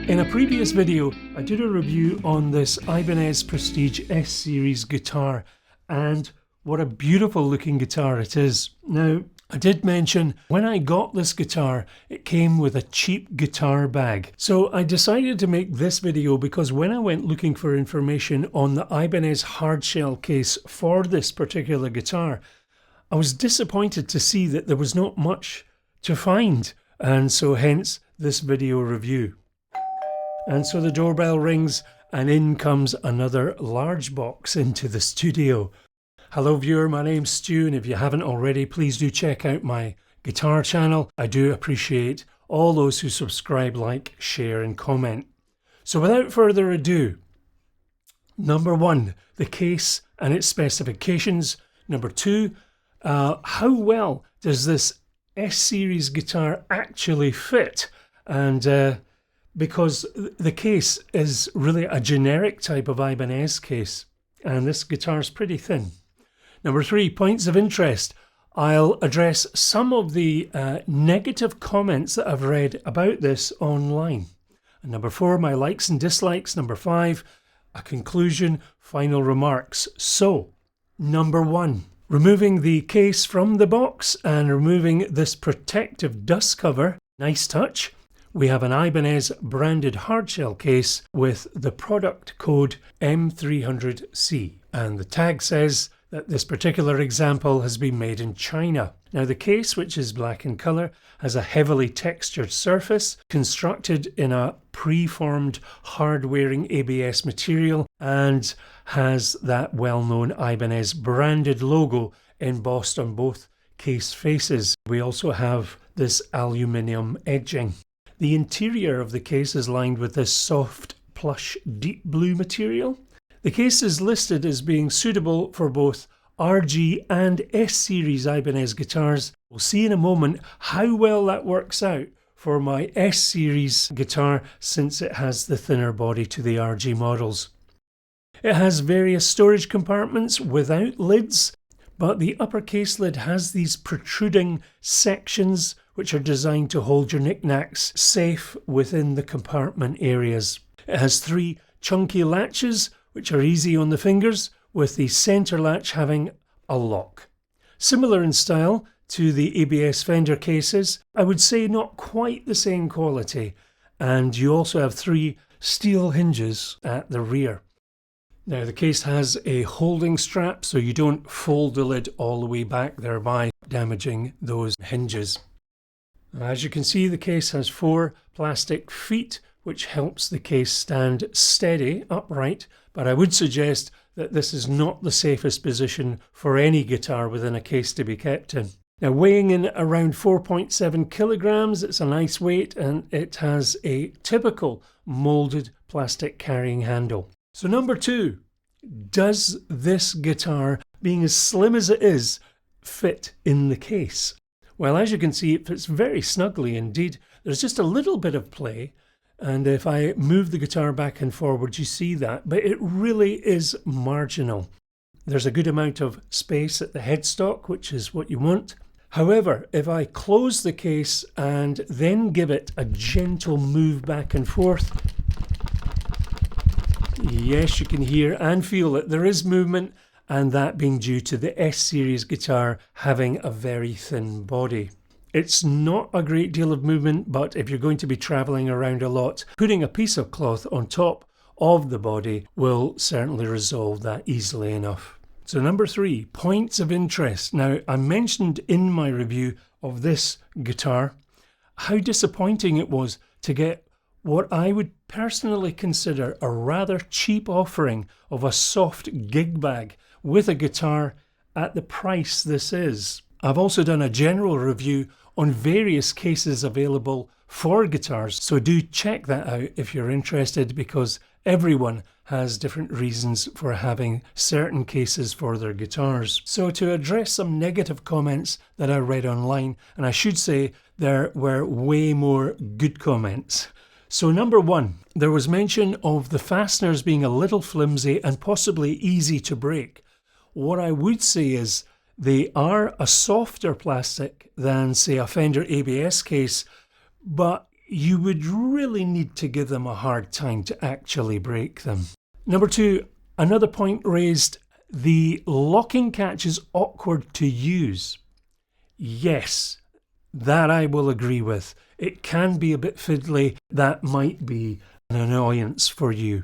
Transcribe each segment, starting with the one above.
In a previous video, I did a review on this Ibanez Prestige S Series guitar, and what a beautiful looking guitar it is. Now, I did mention when I got this guitar, it came with a cheap guitar bag. So I decided to make this video because when I went looking for information on the Ibanez hardshell case for this particular guitar, I was disappointed to see that there was not much to find, and so hence this video review. And so the doorbell rings and in comes another large box into the studio. Hello viewer, my name's Stu, and if you haven't already, please do check out my guitar channel. I do appreciate all those who subscribe, like, share and comment. So without further ado, number one, the case and its specifications. Number two, how well does this S Series guitar actually fit? And because the case is really a generic type of Ibanez case, and this guitar is pretty thin. Number three, points of interest. I'll address some of the negative comments that I've read about this online. And number four, my likes and dislikes. Number five, a conclusion, final remarks. So, number one, removing the case from the box and removing this protective dust cover. Nice touch. We have an Ibanez branded hardshell case with the product code M300C, and the tag says that this particular example has been made in China. Now the case, which is black in colour, has a heavily textured surface constructed in a preformed hard-wearing ABS material and has that well-known Ibanez branded logo embossed on both case faces. We also have this aluminium edging. The interior of the case is lined with this soft plush deep blue material. The case is listed as being suitable for both RG and S Series Ibanez guitars. We'll see in a moment how well that works out for my S Series guitar, since it has the thinner body to the RG models. It has various storage compartments without lids, but the upper case lid has these protruding sections which are designed to hold your knickknacks safe within the compartment areas. It has three chunky latches which are easy on the fingers, with the centre latch having a lock. Similar in style to the ABS Fender cases, I would say not quite the same quality, and you also have three steel hinges at the rear. Now the case has a holding strap so you don't fold the lid all the way back, thereby damaging those hinges. As you can see, the case has four plastic feet which helps the case stand steady upright, but I would suggest that this is not the safest position for any guitar within a case to be kept in. Now, weighing in around 4.7 kilograms, it's a nice weight, and it has a typical moulded plastic carrying handle. So number two, does this guitar, being as slim as it is, fit in the case? Well, as you can see, it fits very snugly indeed. There's just a little bit of play, and if I move the guitar back and forward, you see that, but it really is marginal. There's a good amount of space at the headstock, which is what you want. However, if I close the case and then give it a gentle move back and forth, yes, you can hear and feel that there is movement, and that being due to the S Series guitar having a very thin body. It's not a great deal of movement, but if you're going to be travelling around a lot, putting a piece of cloth on top of the body will certainly resolve that easily enough. So number three, points of interest. Now, I mentioned in my review of this guitar how disappointing it was to get what I would personally consider a rather cheap offering of a soft gig bag with a guitar at the price this is. I've also done a general review on various cases available for guitars, so do check that out if you're interested, because everyone has different reasons for having certain cases for their guitars. So to address some negative comments that I read online, and I should say there were way more good comments. So number one, there was mention of the fasteners being a little flimsy and possibly easy to break. What I would say is they are a softer plastic than, say, a Fender ABS case, but you would really need to give them a hard time to actually break them. Number 2, another point raised, the locking catch is awkward to use. Yes, that I will agree with. It can be a bit fiddly. That might be an annoyance for you.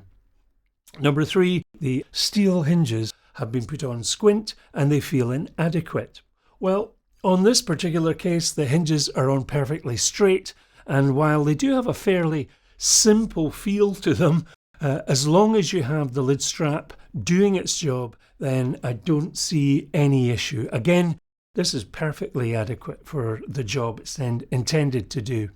Number 3, the steel hinges have been put on squint and they feel inadequate. Well, on this particular case, the hinges are on perfectly straight, and while they do have a fairly simple feel to them, as long as you have the lid strap doing its job, then I don't see any issue. Again, this is perfectly adequate for the job it's intended to do.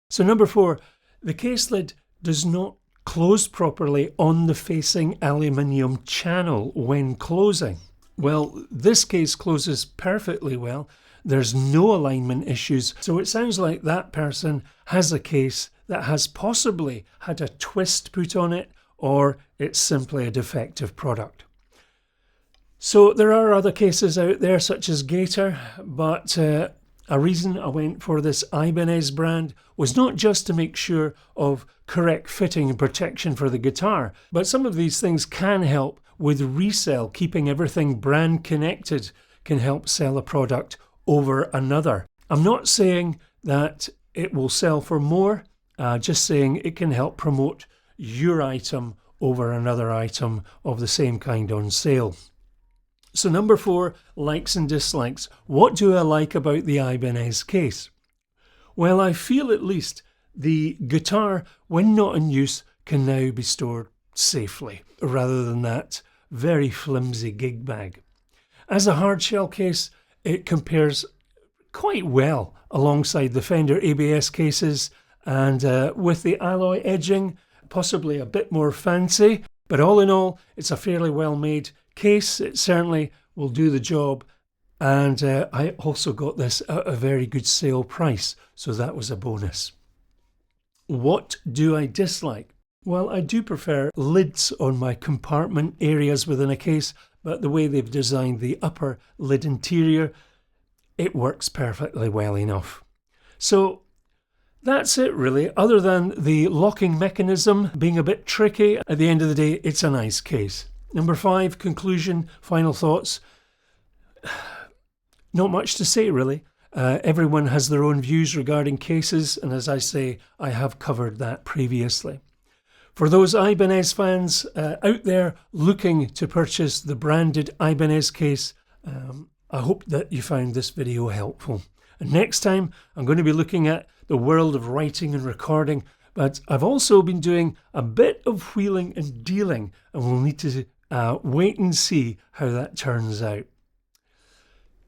So number 4, the case lid does not close properly on the facing aluminium channel when closing. Well, this case closes perfectly well. There's no alignment issues, so it sounds like that person has a case that has possibly had a twist put on it, or it's simply a defective product. So there are other cases out there such as Gator, but a reason I went for this Ibanez brand was not just to make sure of correct fitting and protection for the guitar, but some of these things can help with resale. Keeping everything brand connected can help sell a product over another. I'm not saying that it will sell for more, just saying it can help promote your item over another item of the same kind on sale. So number 4, likes and dislikes. What do I like about the Ibanez case? Well, I feel at least the guitar, when not in use, can now be stored safely, rather than that very flimsy gig bag. As a hardshell case, it compares quite well alongside the Fender ABS cases, and with the alloy edging, possibly a bit more fancy, but all in all, it's a fairly well made case. It certainly will do the job, and I also got this at a very good sale price, so that was a bonus. What do I dislike? Well, I do prefer lids on my compartment areas within a case, but the way they've designed the upper lid interior, it works perfectly well enough. So that's it really, other than the locking mechanism being a bit tricky. At the end of the day, it's a nice case. Number 5, conclusion, final thoughts. Not much to say really. Everyone has their own views regarding cases, and as I say, I have covered that previously. For those Ibanez fans out there looking to purchase the branded Ibanez case, I hope that you found this video helpful. And next time I'm going to be looking at the world of writing and recording, but I've also been doing a bit of wheeling and dealing, and we'll need to wait and see how that turns out.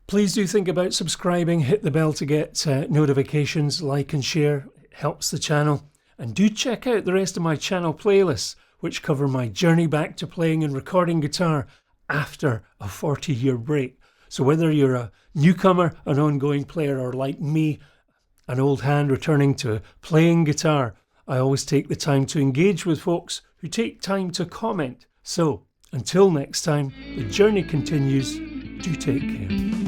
Please do think about subscribing, hit the bell to get notifications, like and share, it helps the channel. And do check out the rest of my channel playlists, which cover my journey back to playing and recording guitar after a 40-year break. So whether you're a newcomer, an ongoing player, or like me, an old hand returning to playing guitar, I always take the time to engage with folks who take time to comment. So until next time, the journey continues. Do take care.